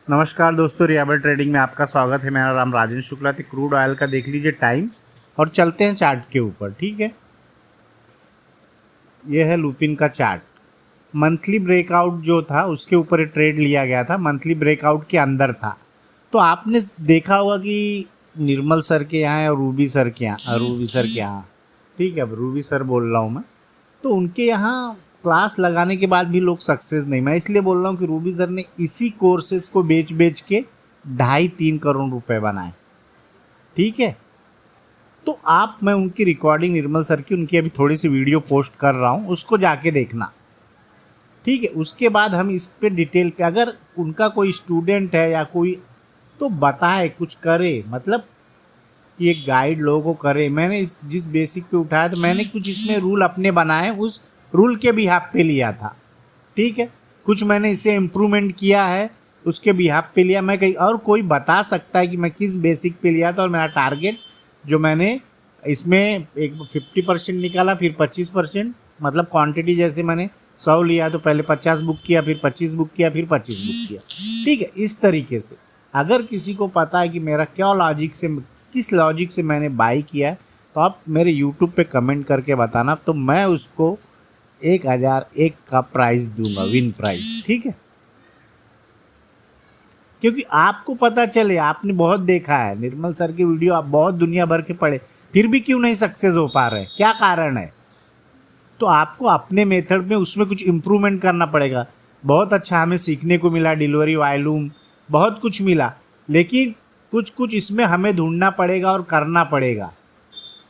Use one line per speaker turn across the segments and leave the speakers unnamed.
नमस्कार दोस्तों, रियाबल ट्रेडिंग में आपका स्वागत है। मेरा नाम राजेंद्र शुक्ला है। क्रूड ऑयल का देख लीजिए टाइम और चलते हैं चार्ट के ऊपर। ठीक है, ये है लुपिन का चार्ट। मंथली ब्रेकआउट जो था उसके ऊपर ये ट्रेड लिया गया था, मंथली ब्रेकआउट के अंदर था। तो आपने देखा होगा कि निर्मल सर के यहाँ और रूबी सर के यहाँ, ठीक है, अब रूबी सर बोल रहा हूँ मैं, तो उनके यहाँ क्लास लगाने के बाद भी लोग सक्सेस नहीं। मैं इसलिए बोल रहा हूँ कि रूबी सर ने इसी कोर्सेज को बेच बेच के 2.5-3 करोड़ रुपए बनाए। ठीक है, तो मैं उनकी रिकॉर्डिंग निर्मल सर की उनकी अभी थोड़ी सी वीडियो पोस्ट कर रहा हूँ, उसको जाके देखना। ठीक है, उसके बाद हम इस पे डिटेल पे, अगर उनका कोई स्टूडेंट है या कोई, तो बताए कुछ करे, मतलब कि एक गाइड लोगों को करे। मैंने जिस बेसिक पे उठाया तो मैंने कुछ इसमें रूल अपने बनाए, उस रूल के बिहाफ पे लिया था। ठीक है, कुछ मैंने इसे इम्प्रूवमेंट किया है, उसके बिहाफ पे लिया। मैं कहीं और कोई बता सकता है कि मैं किस बेसिक पे लिया था, और मेरा टारगेट जो मैंने इसमें एक 50% निकाला, फिर 25%, मतलब क्वांटिटी जैसे मैंने 100 लिया तो पहले 50 बुक किया, फिर 25 बुक किया, फिर 25 बुक किया। ठीक है, इस तरीके से अगर किसी को पता है कि मेरा क्या लॉजिक से, किस लॉजिक से मैंने बाई किया है, तो आप मेरे यूट्यूब पे कमेंट करके बताना, तो मैं उसको 1001 का प्राइस दूंगा, विन प्राइस। ठीक है, क्योंकि आपको पता चले, आपने बहुत देखा है निर्मल सर की वीडियो, आप बहुत दुनिया भर के पढ़े, फिर भी क्यों नहीं सक्सेस हो पा रहे, क्या कारण है? तो आपको अपने मेथड में उसमें कुछ इम्प्रूवमेंट करना पड़ेगा। बहुत अच्छा हमें सीखने को मिला, डिलीवरी वॉल्यूम बहुत कुछ मिला, लेकिन कुछ कुछ इसमें हमें ढूंढना पड़ेगा और करना पड़ेगा।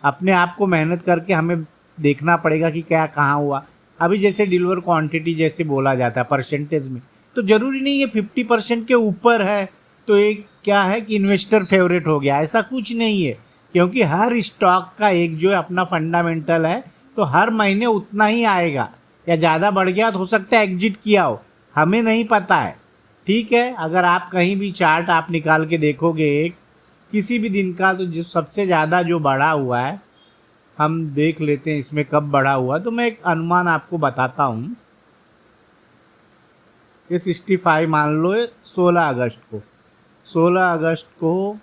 अपने आप को मेहनत करके हमें देखना पड़ेगा कि क्या कहाँ हुआ। अभी जैसे डिलीवर क्वांटिटी जैसे बोला जाता है परसेंटेज में, तो ज़रूरी नहीं है 50% के ऊपर है तो एक क्या है कि इन्वेस्टर फेवरेट हो गया, ऐसा कुछ नहीं है। क्योंकि हर स्टॉक का एक जो है अपना फंडामेंटल है, तो हर महीने उतना ही आएगा, या ज़्यादा बढ़ गया तो हो सकता है एग्जिट किया हो, हमें नहीं पता है। ठीक है, अगर आप कहीं भी चार्ट आप निकाल के देखोगे एक किसी भी दिन का, तो जो सबसे ज़्यादा जो बढ़ा हुआ है, हम देख लेते हैं इसमें कब बढ़ा हुआ। तो मैं एक अनुमान आपको बताता हूँ। ये 65 मान लो, 16 अगस्त को, 16 अगस्त को,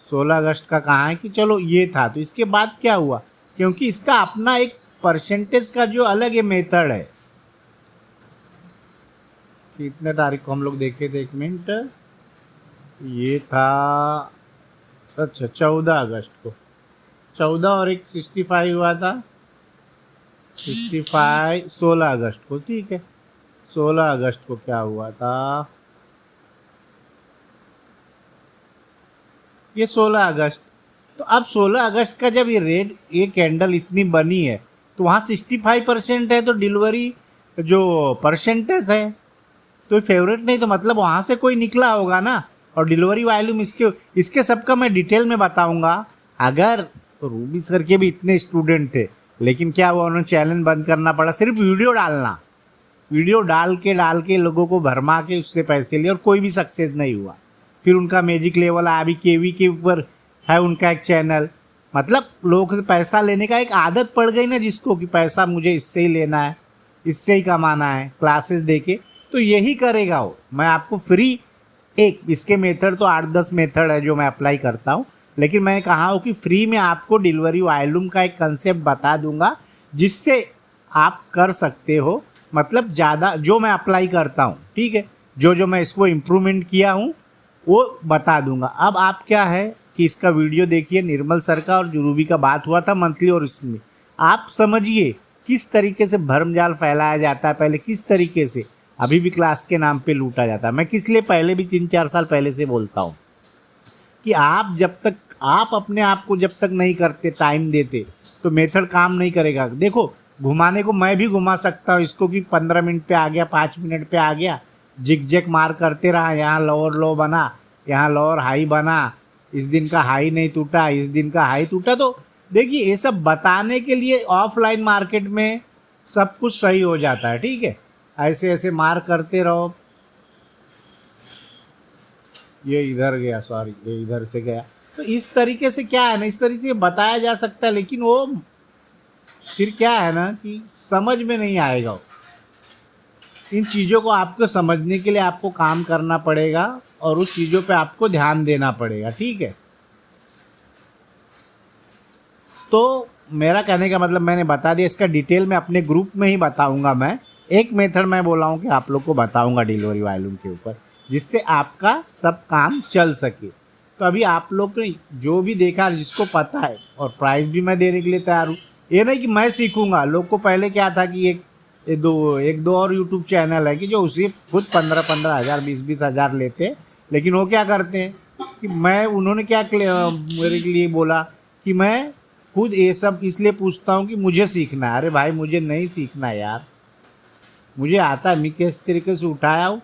16 अगस्त का कहाँ है कि चलो ये था, तो इसके बाद क्या हुआ, क्योंकि इसका अपना एक परसेंटेज का जो अलग है मेथड है। कितने तारीख को हम लोग देखे थे, एक मिनट, ये था अच्छा 14 अगस्त को, 14 और एक 65 हुआ था, 65 16 अगस्त को। ठीक है, 16 अगस्त को क्या हुआ था, ये 16 अगस्त। तो अब 16 अगस्त का जब ये रेड, ये कैंडल इतनी बनी है, तो वहाँ 65% है, तो डिलीवरी जो परसेंटेज है तो फेवरेट नहीं, तो मतलब वहाँ से कोई निकला होगा ना। और डिलीवरी वॉल्यूम इसके इसके सबका मैं डिटेल में बताऊंगा। अगर तो रूबी सर के भी इतने स्टूडेंट थे, लेकिन क्या हुआ, उन्होंने चैनल बंद करना पड़ा, सिर्फ वीडियो डालना, वीडियो डाल के लोगों को भरमा के उससे पैसे लिए, और कोई भी सक्सेस नहीं हुआ। फिर उनका मैजिक लेवल अभी केवी के ऊपर है उनका एक चैनल। मतलब लोगों से पैसा लेने का एक आदत पड़ गई ना जिसको, कि पैसा मुझे इससे ही लेना है, इससे ही कमाना है, क्लासेस देके, तो यही करेगा वो। मैं आपको फ्री एक, इसके मेथड तो 8-10 मेथड है जो मैं अप्लाई करता हूँ, लेकिन मैं कहा हूँ कि फ्री में आपको डिलीवरी वॉल्यूम का एक कंसेप्ट बता दूंगा, जिससे आप कर सकते हो, मतलब ज़्यादा जो मैं अप्लाई करता हूँ। ठीक है, जो मैं इसको इम्प्रूवमेंट किया हूँ वो बता दूंगा। अब आप क्या है कि इसका वीडियो देखिए, निर्मल सर का और जुरूबी का बात हुआ था मंथली, और इसमें आप समझिए किस तरीके से भरमजाल फैलाया जाता है, पहले किस तरीके से अभी भी क्लास के नाम पे लूटा जाता है। मैं किस लिए पहले भी 3-4 साल पहले से बोलता हूँ कि आप जब तक आप अपने आप को जब तक नहीं करते, टाइम देते, तो मेथड काम नहीं करेगा। देखो, घुमाने को मैं भी घुमा सकता हूँ इसको कि 15 मिनट पे आ गया, 5 मिनट पे आ गया, जिग जैग मार करते रहा, यहाँ लोअर लो बना, यहाँ लोअर हाई बना, इस दिन का हाई नहीं टूटा, इस दिन का हाई टूटा। तो देखिए, ये सब बताने के लिए ऑफलाइन मार्केट में सब कुछ सही हो जाता है। ठीक है, ऐसे ऐसे मार करते रहो। ये इधर गया, सॉरी, ये इधर से गया। तो इस तरीके से क्या है ना, इस तरीके से बताया जा सकता है, लेकिन वो फिर क्या है ना कि समझ में नहीं आएगा वो। इन चीज़ों को आपको समझने के लिए आपको काम करना पड़ेगा और उस चीज़ों पे आपको ध्यान देना पड़ेगा, ठीक है। तो मेरा कहने का मतलब मैंने बता दिया, इसका डिटेल में अपने ग्रुप में ही बताऊंगा। मैं एक मेथड मैं बोला हूँ कि आप लोग को बताऊंगा डिलीवरी वॉल्यूम के ऊपर, जिससे आपका सब काम चल सके। तो अभी आप लोग ने जो भी देखा, जिसको पता है, और प्राइस भी मैं देने के लिए तैयार हूँ। ये नहीं कि मैं सीखूंगा। लोग को पहले क्या था कि एक दो और यूट्यूब चैनल है कि जो उसी खुद 15-15 हज़ार 20-20 हज़ार लेते हैं, लेकिन वो क्या करते हैं कि उन्होंने क्या मेरे लिए बोला कि मैं खुद ये सब इसलिए पूछता हूँ कि मुझे सीखना है। अरे भाई, मुझे नहीं सीखना यार, मुझे आता है। मैं किस तरीके से उठाया हूँ,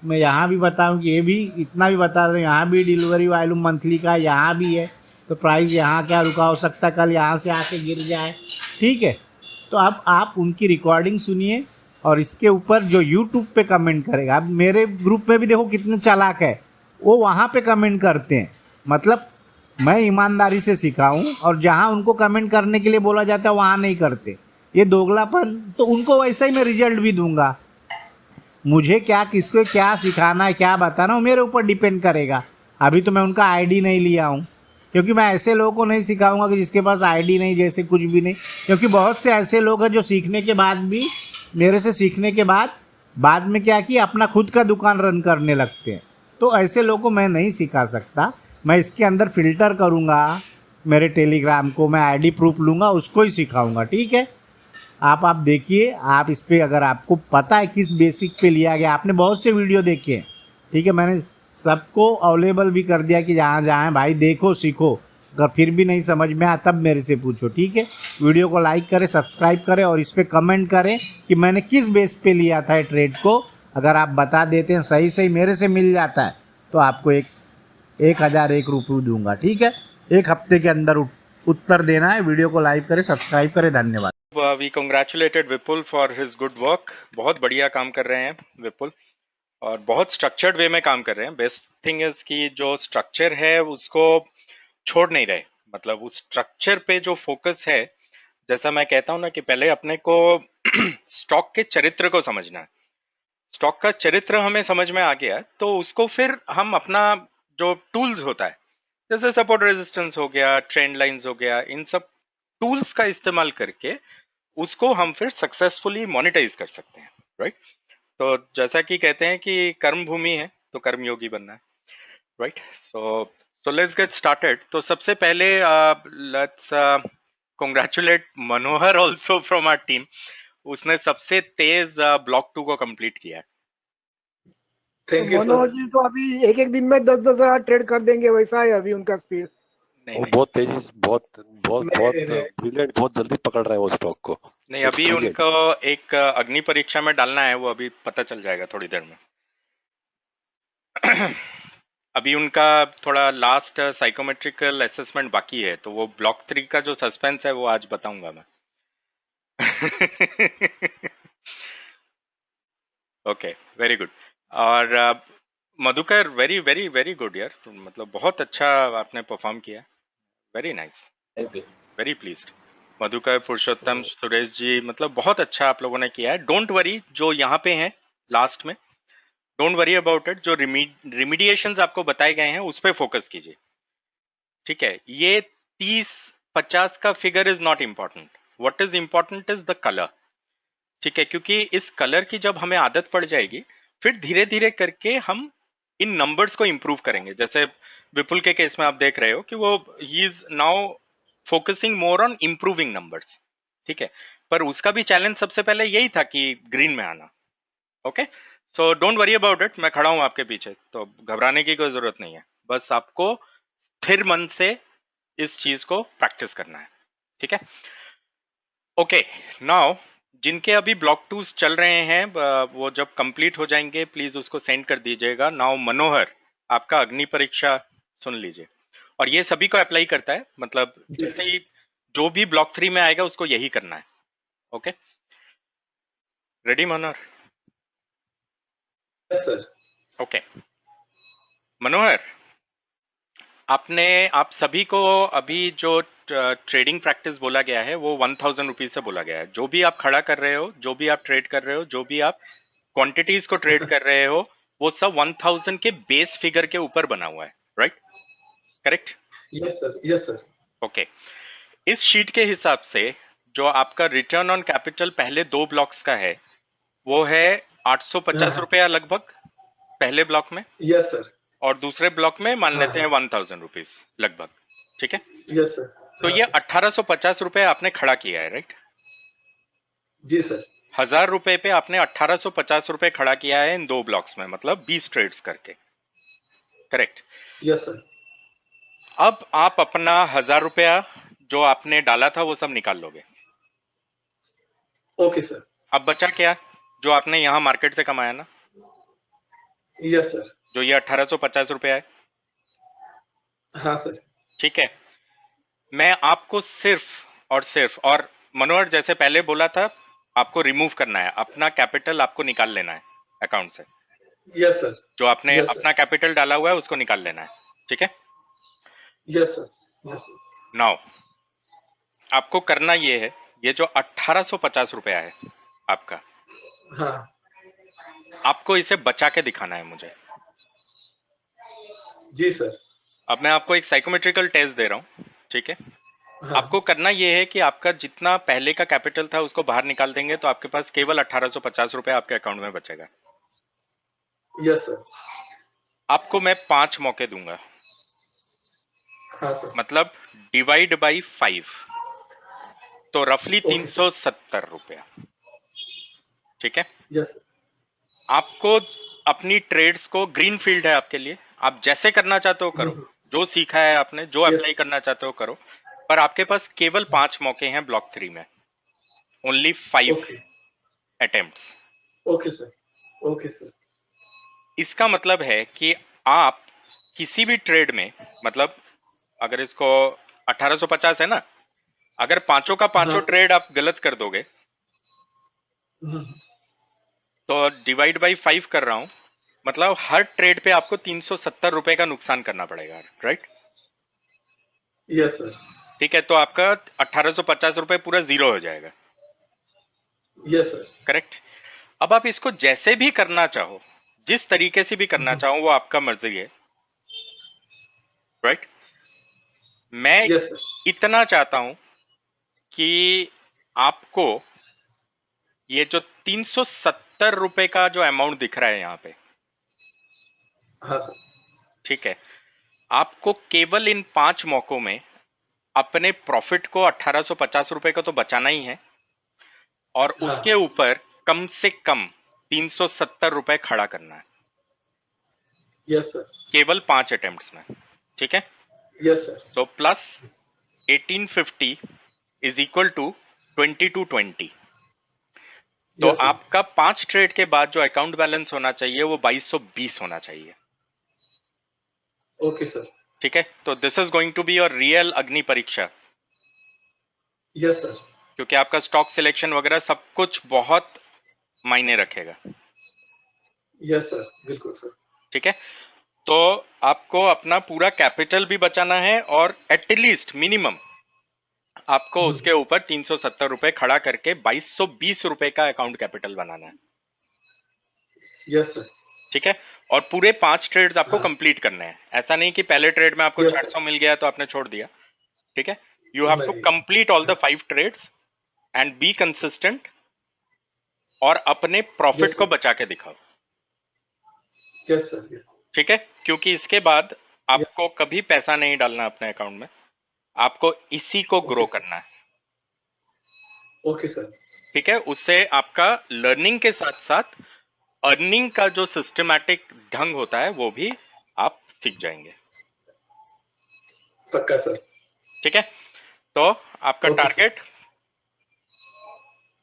मैं यहाँ भी बताऊँ कि ये भी इतना भी बता रहा हूँ, यहाँ भी डिलीवरी वॉल्यूम मंथली का यहाँ भी है। तो प्राइस यहाँ क्या रुका हो सकता है, कल यहाँ से आके गिर जाए, ठीक है। तो अब आप उनकी रिकॉर्डिंग सुनिए और इसके ऊपर जो यूट्यूब पे कमेंट करेगा, अब मेरे ग्रुप में भी देखो कितने चालाक है, वो वहाँ पे कमेंट करते हैं। मतलब मैं ईमानदारी से सीखा हूँ, और जहाँ उनको कमेंट करने के लिए बोला जाता है वहाँ नहीं करते। ये दोगलापन, तो उनको वैसा ही मैं रिजल्ट भी दूंगा। मुझे क्या, किसको क्या सिखाना है, क्या बताना, वो मेरे ऊपर डिपेंड करेगा। अभी तो मैं उनका आईडी नहीं लिया हूँ, क्योंकि मैं ऐसे लोगों को नहीं सिखाऊंगा कि जिसके पास आईडी नहीं, जैसे कुछ भी नहीं। क्योंकि बहुत से ऐसे लोग हैं जो सीखने के बाद भी, मेरे से सीखने के बाद में क्या किया, अपना खुद का दुकान रन करने लगते हैं। तो ऐसे लोगों को मैं नहीं सिखा सकता। मैं इसके अंदर फ़िल्टर करूँगा, मेरे टेलीग्राम को मैं आईडी प्रूफ लूँगा, उसको ही सिखाऊँगा, ठीक है। आप देखिए, आप इस पर अगर आपको पता है किस बेसिक पे लिया गया, आपने बहुत से वीडियो देखे हैं, ठीक है। मैंने सबको अवेलेबल भी कर दिया कि जहाँ जहाँ भाई देखो सीखो। अगर फिर भी नहीं समझ में आया तब मेरे से पूछो, ठीक है। वीडियो को लाइक करें, सब्सक्राइब करें और इस पर कमेंट करें कि मैंने किस बेस पे लिया था ट्रेड को। अगर आप बता देते हैं सही सही मेरे से मिल जाता है, तो आपको 1,001 रुपये दूंगा, ठीक है। एक हफ्ते के अंदर उत्तर देना है। वीडियो को लाइक करें, सब्सक्राइब करें। धन्यवाद।
We congratulated Vipul for his good work. बहुत बढ़िया काम कर रहे हैं विपुल, और बहुत स्ट्रक्चर्ड वे में काम कर रहे हैं। बेस्ट थिंग इज कि जो स्ट्रक्चर है उसको छोड़ नहीं रहे, मतलब उस स्ट्रक्चर पे जो फोकस है। जैसा मैं कहता हूँ ना कि पहले अपने को स्टॉक के चरित्र को समझना है। स्टॉक का चरित्र हमें समझ में आ गया तो उसको फिर हम अपना जो टूल्स होता है, जैसे सपोर्ट रेजिस्टेंस हो गया, ट्रेंड लाइंस हो गया, इन सब टूल्स का इस्तेमाल करके उसको हम फिर सक्सेसफुली मोनेटाइज कर सकते हैं, राइट। तो जैसा कि कहते हैं कि कर्म भूमि है तो कर्मयोगी बनना है, right. So let's get started. तो सबसे पहले let's congratulate Manohar also from our team. उसने सबसे तेज ब्लॉक 2 को कंप्लीट किया है।
थैंक यू मनोज जी तो अभी एक एक दिन में 10-10 हजार ट्रेड कर देंगे, वैसा है अभी उनका स्पीड।
नहीं,
वो
नहीं,
बहुत तेजी से, बहुत बहुत बहुत ब्रिलियंट, बहुत जल्दी पकड़ रहा है वो स्टॉक को।
नहीं, अभी उनको एक अग्नि परीक्षा में डालना है, वो अभी पता चल जाएगा थोड़ी देर में। अभी उनका थोड़ा लास्ट साइकोमेट्रिकल असेसमेंट बाकी है, तो वो ब्लॉक 3 का जो सस्पेंस है वो आज बताऊंगा मैं। Okay, very good. और Madhukar, very very very good यार, मतलब बहुत अच्छा आपने परफॉर्म किया। Very nice, very pleased. Madhukar, Purushottam, Suresh ji, मतलब बहुत अच्छा आप लोगों ने किया है। डोंट वरी, जो यहाँ पे हैं लास्ट में, डोंट वरी अबाउट इट। जो रिमीडिएशंस आपको बताए गए हैं उस पर फोकस कीजिए, ठीक है। ये 30-50 का figure is not important, what is important is the colour, ठीक है। क्योंकि इस कलर की जब हमें आदत पड़ जाएगी, फिर धीरे धीरे करके हम इन नंबर्स को इंप्रूव करेंगे। जैसे विपुल के केस में आप देख रहे हो कि वो he is now focusing more on improving numbers, ठीक है। पर उसका भी चैलेंज सबसे पहले यही था कि ग्रीन में आना। Okay, so don't worry about it, मैं खड़ा हूं आपके पीछे, तो घबराने की कोई जरूरत नहीं है। बस आपको स्थिर मन से इस चीज को प्रैक्टिस करना है, ठीक है। ओके, नाउ जिनके अभी ब्लॉक 2 चल रहे हैं, वो जब कंप्लीट हो जाएंगे प्लीज उसको सेंड कर दीजिएगा। नाउ मनोहर, आपका अग्नि परीक्षा सुन लीजिए, और ये सभी को अप्लाई करता है, मतलब जैसे ही जो भी ब्लॉक 3 में आएगा उसको यही करना है। Okay, ready Manohar?
Yes sir.
Okay Manohar, आप सभी को अभी जो ट्रेडिंग प्रैक्टिस बोला गया है वो 1000 रुपीज से बोला गया है। जो भी आप खड़ा कर रहे हो, जो भी आप ट्रेड कर रहे हो, जो भी आप क्वांटिटीज को ट्रेड कर रहे हो वो सब 1000 के बेस फिगर के ऊपर बना हुआ है, right? Correct?
Yes sir, yes sir.
Okay. इस शीट के हिसाब से जो आपका रिटर्न ऑन कैपिटल पहले 2 ब्लॉक्स का है वो है 850 रुपया लगभग पहले ब्लॉक में,
यस सर।
और दूसरे ब्लॉक में मान
हाँ,
लेते हैं 1000 रुपीज लगभग, ठीक है?
Yes sir.
तो ये 1850 रुपए आपने खड़ा किया है, राइट?
जी सर।
1000 रुपए पे आपने 1850 रुपए खड़ा किया है इन 2 ब्लॉक्स में, मतलब 20 ट्रेड्स करके, करेक्ट?
Yes sir.
अब आप अपना 1000 रुपया जो आपने डाला था वो सब निकाल लोगे।
Okay sir.
अब बचा क्या जो आपने यहाँ मार्केट से कमाया ना,
यस सर।
जो ये 1850 रुपया है,
हाँ सर।
ठीक है? मैं आपको सिर्फ और मनोहर जैसे पहले बोला था आपको रिमूव करना है, अपना कैपिटल आपको निकाल लेना है अकाउंट से,
यस सर।
जो आपने
Yes, sir.
अपना कैपिटल डाला हुआ है उसको निकाल लेना है, ठीक है?
Yes sir, yes sir.
Now आपको करना ये है, ये जो 1850 रुपया है आपका,
हाँ
आपको इसे बचा के दिखाना है मुझे।
जी सर।
अब मैं आपको एक साइकोमेट्रिकल टेस्ट दे रहा हूँ, ठीक है?
हाँ
आपको करना ये है कि आपका जितना पहले का कैपिटल था उसको बाहर निकाल देंगे तो आपके पास केवल 1850 रुपए आपके अकाउंट में बचेगा।
Yes sir.
आपको मैं 5 मौके दूंगा,
हाँ सर।
मतलब डिवाइड बाई 5, तो रफली
Okay,
370 रुपया, ठीक है?
Yes sir.
आपको अपनी ट्रेड्स को, ग्रीन फील्ड है आपके लिए, आप जैसे करना चाहते हो करो, जो सीखा है आपने, जो
Yes.
अप्लाई करना चाहते हो करो, पर आपके पास केवल 5 मौके हैं ब्लॉक 3 में, only 5
okay
attempts.
Okay sir, okay sir.
इसका मतलब है कि आप किसी भी ट्रेड में, मतलब अगर इसको 1850 है ना, अगर पांचों का पांचों
हाँ, सर।
ट्रेड आप गलत कर दोगे
हम्म,
तो डिवाइड बाई 5 कर रहा हूं, मतलब हर ट्रेड पे आपको 370 रुपए का नुकसान करना पड़ेगा, राइट?
Yes sir.
ठीक है, तो आपका 1850 रुपए पूरा जीरो हो जाएगा,
यस सर।
करेक्ट? अब आप इसको जैसे भी करना चाहो, जिस तरीके से भी करना चाहो, वो आपका मर्जी है, राइट? मैं
यस सर।
इतना चाहता हूं कि आपको ये जो 370 रुपए का जो अमाउंट दिख रहा है यहाँ पे,
हाँ सर।
ठीक है, आपको केवल इन 5 मौकों में अपने प्रॉफिट को 1850 रुपए का तो बचाना ही है, और
हाँ।
उसके ऊपर कम से कम 370 रुपए खड़ा करना है,
यस सर।
केवल 5 अटेम्प्ट्स में, ठीक है?
Yes sir.
तो प्लस 1850 इज इक्वल टू 2220, तो
Yes, sir.
आपका 5 ट्रेड के बाद जो अकाउंट बैलेंस होना चाहिए वो 2220 होना चाहिए,
ओके सर।
ठीक है? तो this is going to be your real अग्नि परीक्षा,
यस सर।
क्योंकि आपका स्टॉक सिलेक्शन वगैरह सब कुछ बहुत मायने रखेगा,
यस सर, बिल्कुल सर।
ठीक है? तो आपको अपना पूरा कैपिटल भी बचाना है, और एटलीस्ट मिनिमम आपको उसके ऊपर 370 रुपए खड़ा करके 2220 रुपए का अकाउंट कैपिटल बनाना है,
यस सर।
ठीक है? और पूरे 5 ट्रेड्स आपको
हाँ।
कंप्लीट करने हैं, ऐसा नहीं कि पहले ट्रेड में आपको
Yes, sir.
400 मिल गया तो आपने छोड़ दिया, ठीक है? यू हैव टू
नहीं।
Complete all the 5 trades and be consistent, और अपने प्रॉफिट
Yes,
को
sir.
बचा के दिखाओ,
यस सर, यस।
ठीक है? क्योंकि इसके बाद आपको कभी पैसा नहीं डालना अपने अकाउंट में, आपको इसी को ग्रो
Okay.
करना है,
ओके सर।
ठीक है? उससे आपका लर्निंग के साथ साथ अर्निंग का जो सिस्टमैटिक ढंग होता है वो भी आप सीख जाएंगे,
पक्का सर।
ठीक है? तो आपका
Okay,
टारगेट,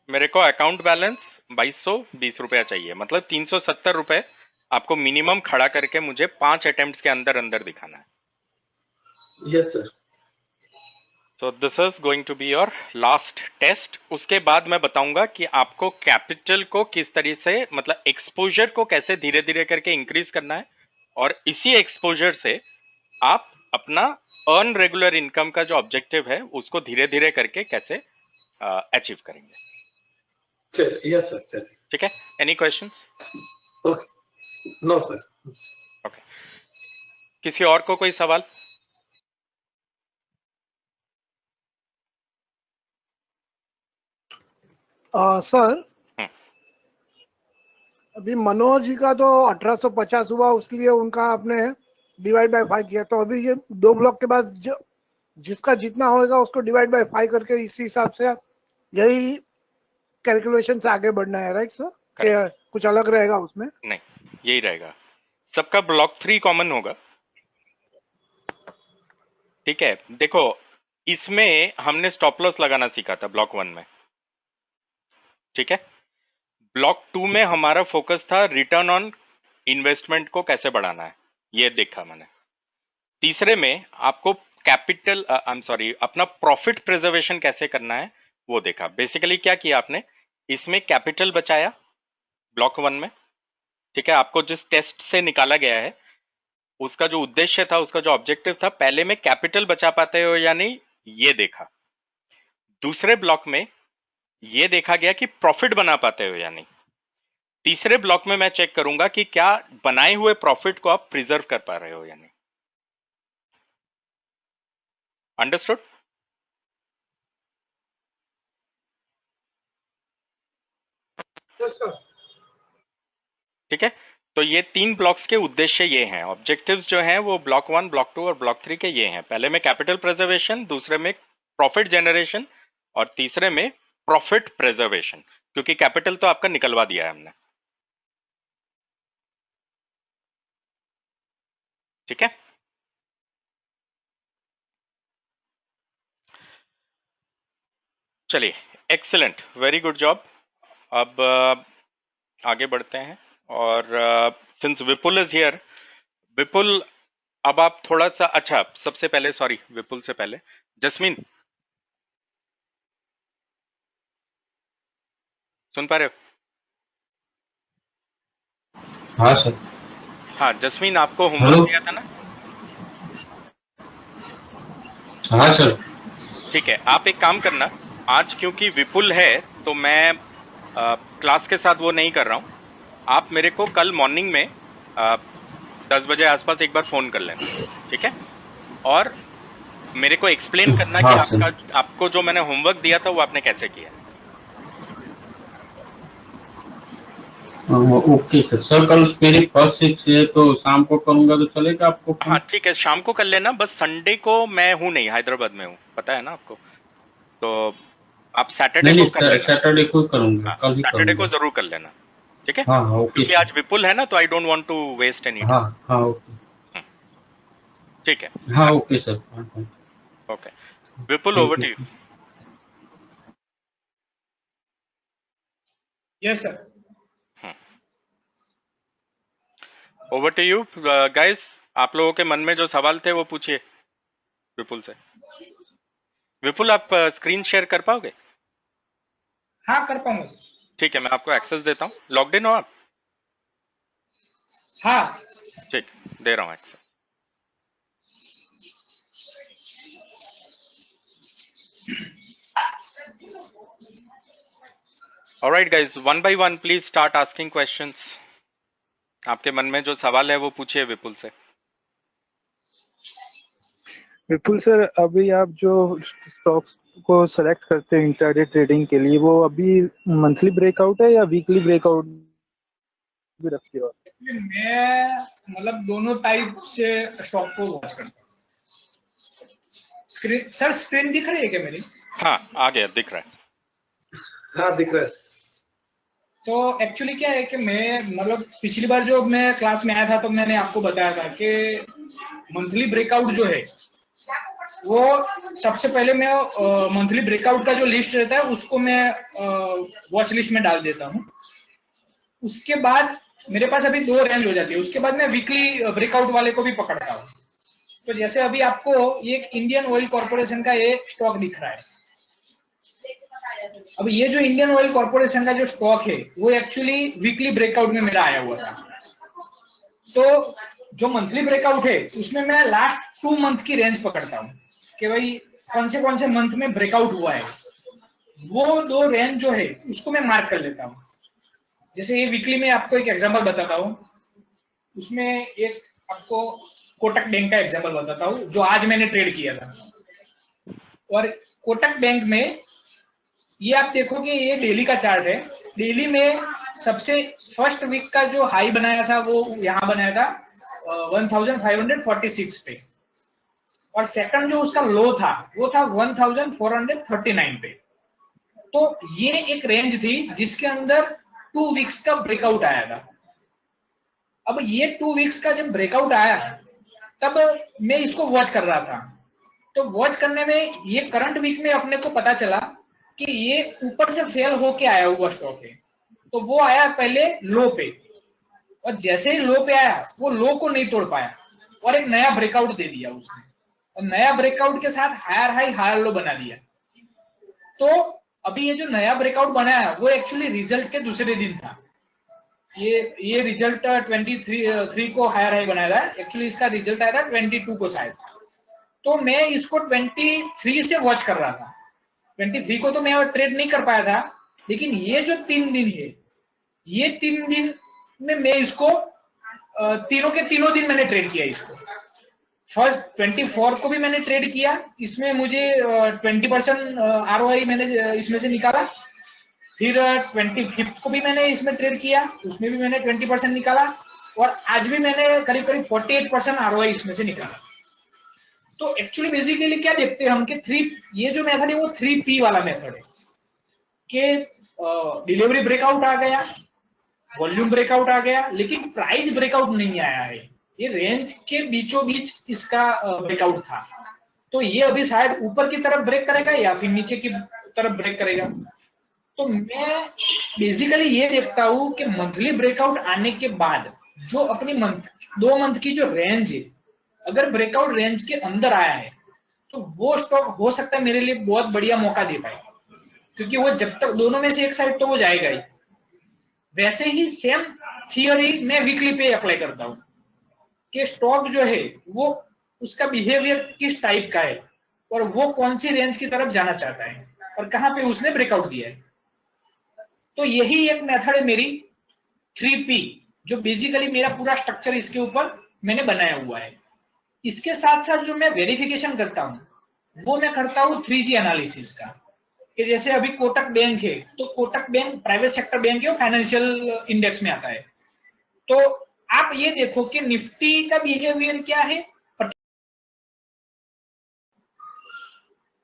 मेरे को अकाउंट बैलेंस 2220 रुपया चाहिए, मतलब 370 रुपए आपको मिनिमम खड़ा करके मुझे 5 अटेम्प्ट्स के अंदर अंदर दिखाना है।
Yes sir.
So this is going to be your last test. उसके बाद मैं बताऊंगा कि आपको कैपिटल को किस तरीके से, मतलब एक्सपोजर को कैसे धीरे धीरे करके इंक्रीज करना है, और इसी एक्सपोजर से आप अपना अर्न रेगुलर इनकम का जो ऑब्जेक्टिव है उसको धीरे धीरे करके कैसे अचीव करेंगे,
चलिए, यस सर, चलिए।
ठीक है, any questions?
Okay, no sir.
Okay, किसी और को कोई सवाल?
Sir
hmm.
अभी मनोज जी का तो 1850 हुआ, उसके लिए उनका आपने डिवाइड बाय 5 किया, तो अभी ये 2 ब्लॉक के बाद जिसका जितना होगा उसको डिवाइड बाय 5 करके इसी हिसाब से यही कैलकुलेशन से आगे बढ़ना है, राइट सर? क्या कुछ अलग रहेगा उसमें?
नहीं, यही रहेगा। सबका ब्लॉक 3 कॉमन होगा। ठीक है, देखो इसमें हमने स्टॉप लॉस लगाना सीखा था ब्लॉक 1 में। ठीक है, ब्लॉक 2 में हमारा फोकस था रिटर्न ऑन इन्वेस्टमेंट को कैसे बढ़ाना है, ये देखा मैंने। तीसरे में आपको कैपिटल आई एम सॉरी अपना प्रॉफिट प्रिजर्वेशन कैसे करना है वो देखा। बेसिकली क्या किया आपने, इसमें कैपिटल बचाया ब्लॉक 1 में। ठीक है, आपको जिस टेस्ट से निकाला गया है उसका जो उद्देश्य था, उसका जो ऑब्जेक्टिव था, पहले में कैपिटल बचा पाते हो या नहीं ये देखा। दूसरे ब्लॉक में ये देखा गया कि प्रॉफिट बना पाते हो या नहीं। तीसरे ब्लॉक में मैं चेक करूंगा कि क्या बनाए हुए प्रॉफिट को आप प्रिजर्व कर पा रहे हो या नहीं। अंडरस्टूड?
Yes sir.
ठीक है, तो ये 3 ब्लॉक्स के उद्देश्य ये हैं, ऑब्जेक्टिव्स जो हैं वो ब्लॉक 1, ब्लॉक 2 और ब्लॉक 3 के ये हैं। पहले में कैपिटल प्रिजर्वेशन, दूसरे में प्रॉफिट जनरेशन और तीसरे में प्रॉफिट प्रिजर्वेशन, क्योंकि कैपिटल तो आपका निकलवा दिया है हमने। ठीक है, चलिए, एक्सीलेंट, वेरी गुड जॉब। अब आगे बढ़ते हैं और सिंस विपुल इज हियर, विपुल अब आप थोड़ा सा, अच्छा सबसे पहले सॉरी विपुल से पहले जस्मीन, सुन पा रहे हो?
हाँ सर।
हाँ जस्मीन, आपको
हेलो।
होमवर्क दिया था ना?
हाँ सर।
ठीक है, आप एक काम करना, आज क्योंकि विपुल है तो मैं क्लास के साथ वो नहीं कर रहा हूँ। आप मेरे को कल मॉर्निंग में 10 बजे आसपास एक बार फोन कर लेना, ठीक है? और मेरे को एक्सप्लेन करना कि
हाँ, सर।
आपको जो मैंने होमवर्क दिया था वो आपने कैसे किया।
Okay sir. सर कल मेरी फर्स्ट शिफ्ट है तो शाम को करूंगा तो चलेगा आपको फोन?
हाँ ठीक है, शाम को कर लेना, बस संडे को मैं हूँ नहीं, हैदराबाद में हूँ, पता है ना आपको, तो आप सैटरडे
नहीं
को
नहीं
कर लेना।
सैटरडे को करूंगा,
हाँ,
कल ही
सैटरडे को
करूंगा।
जरूर कर लेना, ठीक है?
हाँ हाँ ओके
क्योंकि
सर।
आज विपुल है ना, तो I don't want to waste any
हाँ
टाइम।
हाँ ओके।
ठीक है,
हाँ okay sir.
Okay Vipul,
thank
over to
you.
You.
Yes sir.
Over to you guys, आप लोगों के मन में जो सवाल थे वो पूछिए विपुल से। विपुल आप स्क्रीन शेयर कर पाओगे?
हाँ कर पाऊंगा सर।
ठीक है, मैं आपको एक्सेस देता हूँ। लॉग्ड इन हो आप?
हाँ
ठीक, दे रहा हूँ access. Alright guys, one by one please start asking questions. आपके मन में जो सवाल है वो पूछिए विपुल से।
विपुल सर, अभी आप जो स्टॉक्स को सेलेक्ट करते हैं इंट्राडे ट्रेडिंग के लिए, वो अभी मंथली ब्रेकआउट है या वीकली ब्रेकआउट भी रखते हो?
मैं मतलब दोनों टाइप से स्टॉक को वॉच करता हूँ। स्क्रीन सर, स्क्रीन दिख रही है क्या मेरी?
हाँ आ गया, दिख रहा है।
हाँ दिख रहा है।
तो एक्चुअली क्या है कि मैं मतलब पिछली बार जो मैं क्लास में आया था तो मैंने आपको बताया था कि मंथली ब्रेकआउट जो है वो सबसे पहले मैं मंथली ब्रेकआउट का जो लिस्ट रहता है उसको मैं वॉच लिस्ट में डाल देता हूँ। उसके बाद मेरे पास अभी 2 रेंज हो जाती है, उसके बाद मैं वीकली ब्रेकआउट वाले को भी पकड़ता हूँ। तो जैसे अभी आपको ये इंडियन ऑयल कॉर्पोरेशन का एक स्टॉक दिख रहा है। अब ये जो इंडियन ऑयल कॉर्पोरेशन का जो स्टॉक है वो एक्चुअली वीकली ब्रेकआउट में मेरा आया हुआ था। तो जो मंथली ब्रेकआउट है उसमें मैं लास्ट 2 मंथ की रेंज पकड़ता हूँ कि भाई कौन से मंथ में ब्रेकआउट हुआ है। वो 2 रेंज जो है उसको मैं मार्क कर लेता हूँ। जैसे ये वीकली में आपको एक एग्जांपल बताता हूँ, उसमें एक आपको कोटक बैंक का एग्जांपल बताता हूँ जो आज मैंने ट्रेड किया था। और कोटक बैंक में ये आप देखोगे, ये डेली का चार्ट है। डेली में सबसे फर्स्ट वीक का जो हाई बनाया था वो यहाँ बनाया था 1546 पे, और सेकंड जो उसका लो था वो था 1439 पे। तो ये एक रेंज थी जिसके अंदर 2 वीक्स का ब्रेकआउट आया था। अब ये 2 वीक्स का जब ब्रेकआउट आया तब मैं इसको वॉच कर रहा था। तो वॉच करने में ये करंट वीक में अपने को पता चला कि ये ऊपर से फेल होके आया हुआ स्टॉक है। तो वो आया पहले लो पे, और जैसे ही लो पे आया वो लो को नहीं तोड़ पाया और एक नया ब्रेकआउट दे दिया उसने, और नया ब्रेकआउट के साथ हायर हाई हायर लो बना दिया। तो अभी ये जो नया ब्रेकआउट बनाया वो एक्चुअली रिजल्ट के दूसरे दिन था। ये रिजल्ट 23 को हायर हाई बनाया था, एक्चुअली इसका रिजल्ट आया था 22 को शायद। तो मैं इसको 23 से वॉच कर रहा था। 23 को तो मैं और ट्रेड नहीं कर पाया था, लेकिन ये जो 3 दिन है, ये 3 दिन में मैं इसको तीनों के तीनों दिन मैंने ट्रेड किया इसको। फर्स्ट 24 को भी मैंने ट्रेड किया, इसमें मुझे 20% ROI मैंने इसमें से निकाला। फिर 25 को भी मैंने इसमें ट्रेड किया, उसमें भी मैंने 20% निकाला, और आज भी मैंने करीब करीब 48% ROI इसमें से निकाला। तो एक्चुअली बेसिकली क्या देखते हैं हम कि ये जो मेथड है वो 3P वाला मेथड है कि डिलीवरी ब्रेकआउट आ गया, वॉल्यूम ब्रेकआउट आ गया, लेकिन प्राइस ब्रेकआउट नहीं आया है। ये रेंज के बीचों बीच इसका ब्रेकआउट था। तो ये अभी शायद ऊपर की तरफ ब्रेक करेगा या फिर नीचे की तरफ ब्रेक करेगा। तो मैं बेसिकली ये देखता हूँ कि मंथली ब्रेकआउट आने के बाद जो अपनी 2 मंथ की जो रेंज है, अगर ब्रेकआउट रेंज के अंदर आया है तो वो स्टॉक हो सकता है मेरे लिए बहुत बढ़िया मौका दे पाए, क्योंकि वो जब तक दोनों में से एक साइड तो वो जाएगा ही। वैसे ही सेम थियोरी मैं वीकली पे अप्लाई करता हूँ कि स्टॉक जो है वो उसका बिहेवियर किस टाइप का है और वो कौन सी रेंज की तरफ जाना चाहता है और कहां पे उसने ब्रेकआउट दिया है। तो यही एक मेथड है मेरी 3P, जो बेसिकली मेरा पूरा स्ट्रक्चर इसके ऊपर मैंने बनाया हुआ है। इसके साथ साथ जो मैं वेरिफिकेशन करता हूँ वो मैं करता हूँ 3G एनालिसिस का, कि जैसे अभी कोटक बैंक है तो Kotak bank private sector bank है, वो फाइनेंशियल इंडेक्स में आता है। तो आप ये देखो कि निफ्टी का बिहेवियर क्या है।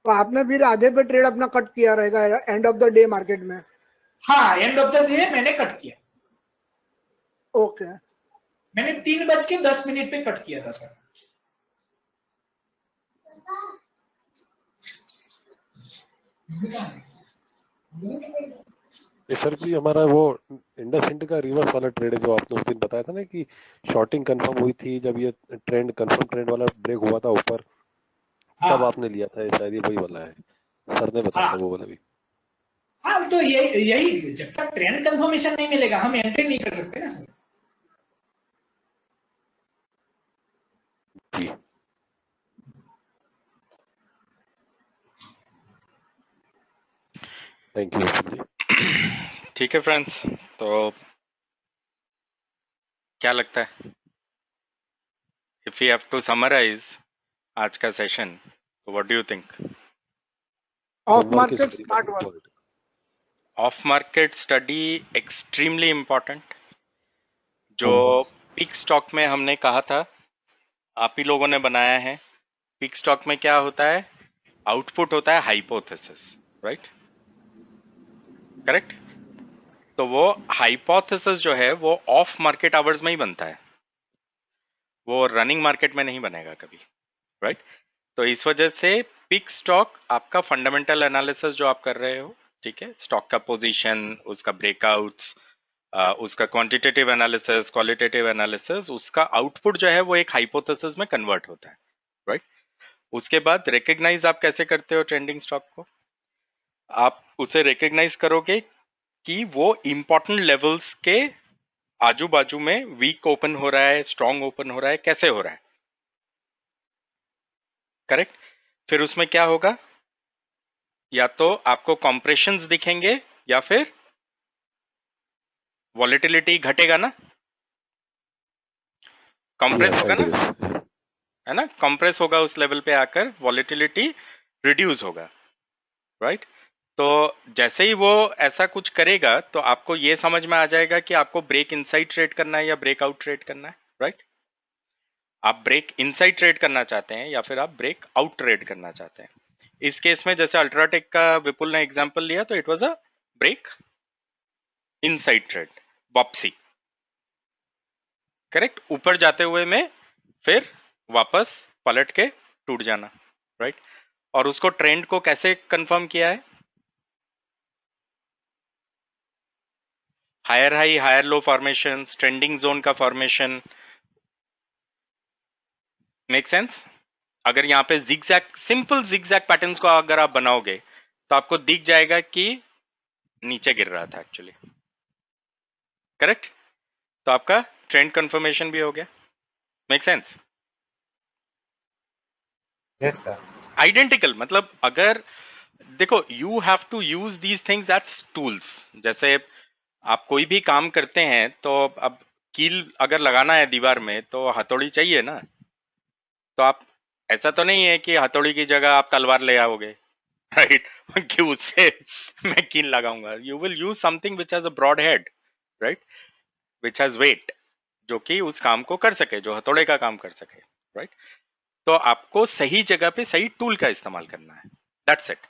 तो आपने फिर आधे पे ट्रेड अपना कट किया रहेगा end of the day market में?
हाँ, एंड ऑफ द डे मैंने कट किया।
ओके,
मैंने 3:10 पे कट किया था सर।
ये सर जी हमारा वो इंडसइंड का रिवर्स वाला ट्रेड है जो आपने उस दिन बताया था ना कि शॉर्टिंग कंफर्म हुई थी, जब ये ट्रेंड कंफर्म ट्रेंड वाला ब्रेक हुआ था ऊपर,
हाँ,
तब आपने लिया था। शायद ये वही वाला है, सर ने बताया
हाँ,
था वो वाला भी।
हाँ, तो यही जब तक ट्रेंड कंफर्मेशन नहीं मिलेगा हम एंट्री नहीं कर सकते ना सर।
जी थैंक यू जी।
ठीक है फ्रेंड्स, तो क्या लगता है, if you have to summarise आज का सेशन, तो what do you think?
Off
Homework is
market
very
smart
much
work.
important.
Off market study extremely important. जो
Homework.
पिक स्टॉक में हमने कहा था, आप ही लोगों ने बनाया है। पिक स्टॉक में क्या होता है? आउटपुट होता है हाइपोथेसिस, राइट? करेक्ट। तो वो हाइपोथेसिस जो है वो ऑफ मार्केट आवर्स में ही बनता है, वो रनिंग मार्केट में नहीं बनेगा कभी, राइट? तो इस वजह से पिक स्टॉक आपका फंडामेंटल एनालिसिस जो आप कर रहे हो, ठीक है, स्टॉक का पोजीशन, उसका ब्रेकआउट्स, उसका क्वांटिटेटिव एनालिसिस, क्वालिटेटिव एनालिसिस, उसका आउटपुट जो है वो एक हाइपोथेसिस में कन्वर्ट होता है, राइट? उसके बाद रिकग्नाइज आप कैसे करते हो ट्रेंडिंग स्टॉक को? आप उसे रिकग्नाइज करोगे कि वो इंपॉर्टेंट लेवल्स के आजू बाजू में वीक ओपन हो रहा है, स्ट्रॉन्ग ओपन हो रहा है, कैसे हो रहा है, करेक्ट? फिर उसमें क्या होगा, या तो आपको कॉम्प्रेशंस दिखेंगे या फिर वॉलेटिलिटी घटेगा ना, कंप्रेस
Yes,
होगा
I
ना,
guess.
है ना, कंप्रेस होगा उस लेवल पे आकर, वॉलेटिलिटी रिड्यूस होगा, राइट। तो जैसे ही वो ऐसा कुछ करेगा तो आपको ये समझ में आ जाएगा कि आपको ब्रेक इनसाइड ट्रेड करना है या ब्रेक आउट ट्रेड करना है, राइट। आप ब्रेक इनसाइड ट्रेड करना चाहते हैं या फिर आप ब्रेक आउट ट्रेड करना चाहते हैं। इस केस में जैसे अल्ट्राटेक का विपुल ने एग्जांपल लिया तो it was a break inside trade, वापसी, करेक्ट, ऊपर जाते हुए में फिर वापस पलट के टूट जाना, राइट। और उसको ट्रेंड को कैसे कंफर्म किया है, higher high higher low formation, trending zone का फॉर्मेशन, मेक सेंस। अगर यहाँ पे जिगजैग, सिंपल जिगजैग पैटर्न्स को अगर आप बनाओगे तो आपको दिख जाएगा कि नीचे गिर रहा था एक्चुअली, करेक्ट। तो आपका ट्रेंड कंफर्मेशन भी हो गया, make sense.
Yes sir.
Identical, मतलब अगर देखो, you have to use these things as tools. जैसे आप कोई भी काम करते हैं तो अब कील अगर लगाना है दीवार में तो हथौड़ी चाहिए ना, तो आप, ऐसा तो नहीं है कि हथौड़ी की जगह आप तलवार ले आओगे, राइट, कि उससे मैं कील लगाऊंगा। You will use something which has a broad head, right, which has weight, जो कि उस काम को कर सके, जो हथौड़े का काम कर सके, राइट। तो आपको सही जगह पे सही टूल का इस्तेमाल करना है, दैट्स इट।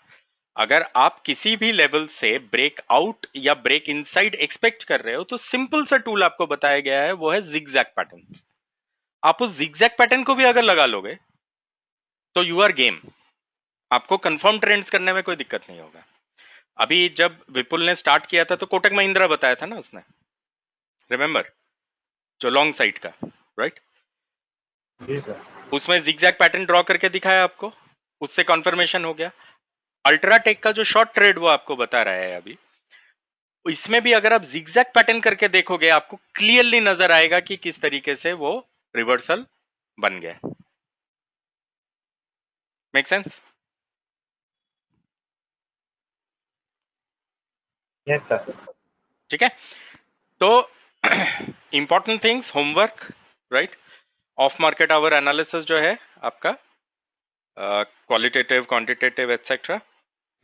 अगर आप किसी भी लेवल से ब्रेक आउट या ब्रेक इनसाइड एक्सपेक्ट कर रहे हो तो सिंपल सा टूल आपको बताया गया है, वो है जिगजैग पैटर्न। आप उस जिगजैग पैटर्न को भी अगर लगा लोगे तो यू आर गेम, आपको कंफर्म ट्रेंड्स करने में कोई दिक्कत नहीं होगा। अभी जब विपुल ने स्टार्ट किया था तो कोटक महिंद्रा बताया था ना उसने, रिमेंबर, जो लॉन्ग साइड का, राइट।
जी सर।
उसमें जिगजैग पैटर्न ड्रॉ करके दिखाया आपको, उससे कॉन्फर्मेशन हो गया। अल्ट्राटेक का जो शॉर्ट ट्रेड वो आपको बता रहा है अभी, इसमें भी अगर आप जिगजैग पैटर्न करके देखोगे आपको क्लियरली नजर आएगा कि किस तरीके से वो रिवर्सल बन गया, मेक सेंस।
Yes sir.
ठीक है, तो important things, homework, right, off market our analysis जो है आपका, क्वालिटेटिव क्वांटिटेटिव एटसेट्रा,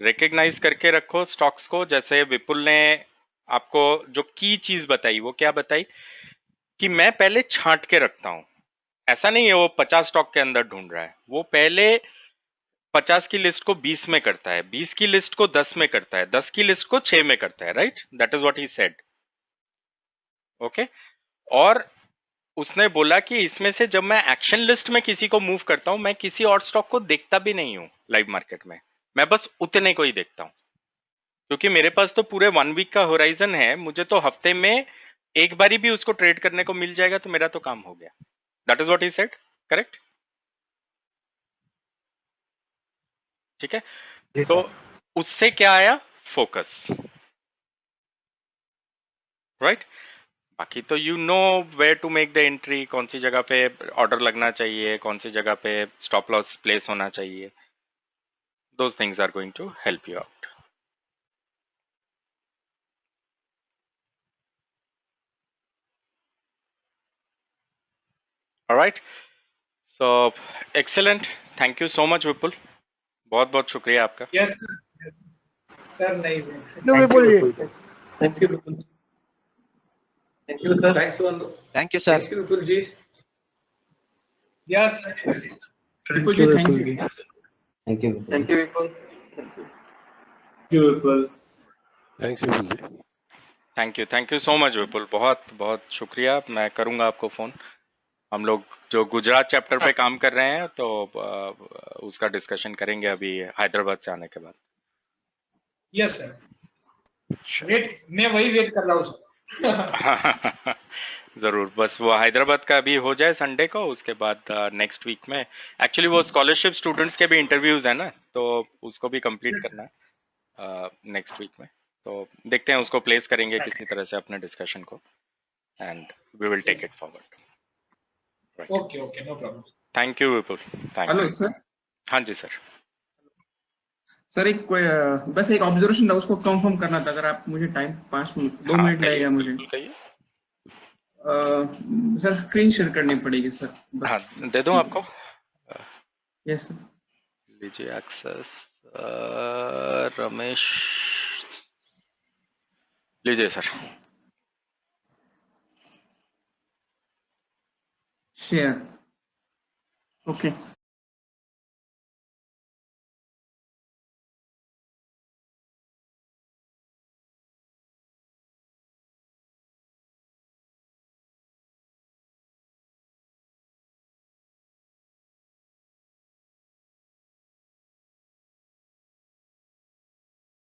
रिकग्नाइज करके रखो स्टॉक्स को। जैसे विपुल ने आपको जो की चीज बताई, वो क्या बताई कि मैं पहले छांट के रखता हूं। ऐसा नहीं है वो 50 स्टॉक के अंदर ढूंढ रहा है, वो पहले 50 की लिस्ट को 20 में करता है, 20 की लिस्ट को 10 में करता है, 10 की लिस्ट को 6 में करता है, right, that is what he said, okay. और उसने बोला कि इसमें से जब मैं एक्शन लिस्ट में किसी को मूव करता हूं, मैं किसी और स्टॉक को देखता भी नहीं हूं लाइव मार्केट में, मैं बस उतने को ही देखता हूं, क्योंकि मेरे पास तो पूरे 1 वीक का होराइजन है, मुझे तो हफ्ते में एक बारी भी उसको ट्रेड करने को मिल जाएगा तो मेरा तो काम हो गया। That is what he said, correct, ठीक है।
जी
तो
सर।
उससे क्या आया, फोकस, राइट। बाकी तो you know where to make the entry, कौन सी जगह पे ऑर्डर लगना चाहिए, कौन सी जगह पे स्टॉप लॉस प्लेस होना चाहिए, those things are going to help you out. Alright, so excellent, thank you so much Vipul, बहुत बहुत शुक्रिया आपका।
Yes sir. नहीं
Vipul ji.
Thank you, Vipul.
Thank you sir.
Thanks, Vandu.
Thank you sir.
Thank you, Vipul ji.
Yes
Thank you, Vipul ji.
Thank you
thank you Vipul.
Thank you, Vipul.
Thanks, Vipul ji.
Thank you so much Vipul, बहुत बहुत शुक्रिया। मैं करूंगा आपको phone, हम लोग जो Gujarat chapter पे काम कर रहे हैं तो उसका डिस्कशन करेंगे अभी हैदराबाद से आने के बाद।
Yes sir. वेट, मैं वही वेट कर रहा हूँ सर।
जरूर, बस वो हैदराबाद का अभी हो जाए संडे को, उसके बाद नेक्स्ट वीक में एक्चुअली वो स्कॉलरशिप स्टूडेंट्स के भी इंटरव्यूज है ना, तो उसको भी कंप्लीट करना है नेक्स्ट वीक में। तो देखते हैं उसको प्लेस करेंगे किसी तरह से अपने डिस्कशन को, and we will take it forward.
Okay okay, no problem.
Thank you Vipul, thank
Hello,
you.
sir.
हाँ जी सर।
सर एक कोई बस एक ऑब्जर्वेशन था, उसको कंफर्म करना था, अगर आप मुझे टाइम 5 मिनट 2 मिनट
कहिए,
लगेगा मुझे।
बिल्कुल कहिए।
सर स्क्रीन शेयर करनी पड़ेगी सर बस।
हाँ, दे दूं आपको?
Yes sir.
लीजिए एक्सेस, रमेश, लीजिए सर।
Share, okay.